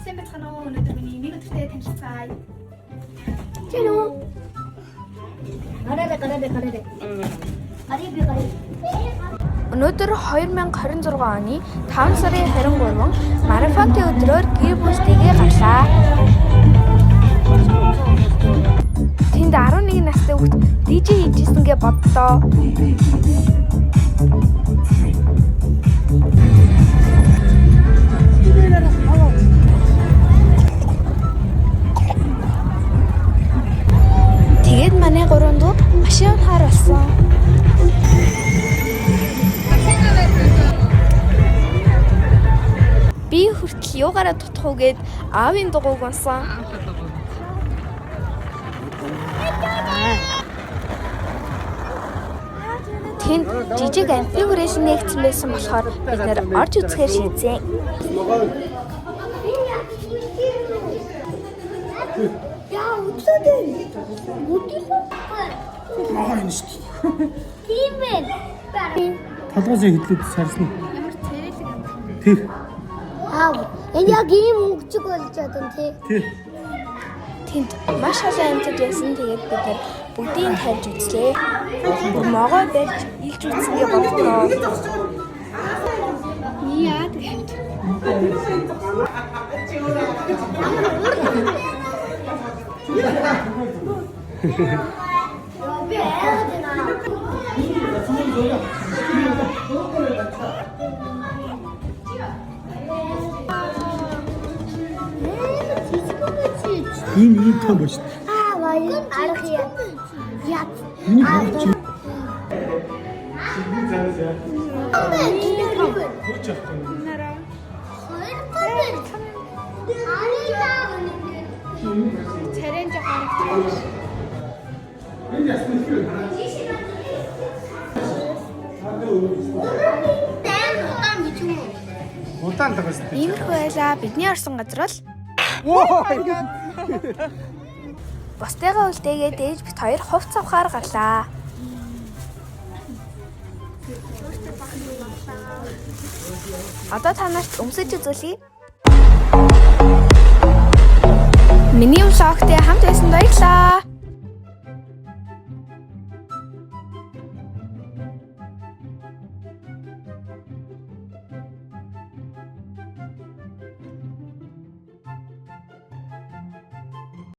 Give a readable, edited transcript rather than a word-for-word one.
Сайн байцгаана уу? Өнөөдөр миний нэг өдөртэй танилцгаая. Hello. Гараа. Өнөөдөр 2026 оны 5 сарын 23 марафонын өдрөөр гэр бүлтэйгээ гарлаа. Тэнд 11 настай хүүхэд DJ хийжсэн гэж боддоо. Тэгээд манай гурван дуу машин хаар болсон. Би хүртэл юугаараа тутах уу гэд аавын дугуйг унсан. Тэнд жижиг амфигурэшн нэгдсэн байсан болохоор бид нэр орж үзэхээр шийдсэн. Яа, өглөөдөө. Өглөө. Махаа юм шүү дээ. Тийм ээ. Толгойн хөдлөд сарсна. Ямар царайлаг юм бэ? Тэр. Энэ яг ийм өнгөцөг болж байгаа тий. Тэр. Тэнд маш олон амьтад байсан. Тэгээд бид нэр бүгдийг тавьж үзлээ. Могой барьж илж үзсэн гэж бодлоо. Яа тэгээд. Ийм том болж. Баяр арах яа. Миний харч. Царайн жоохон Удаан тагаас. Иймэрхүү байлаа. Бидний орсон газар бол бостойгоо үлдээгээд ээж бит хоёр хувц авахаар гарлаа. Одоо та нарт өмсөж үзүүлье. Миний влогтой хамт байсан баярлалаа.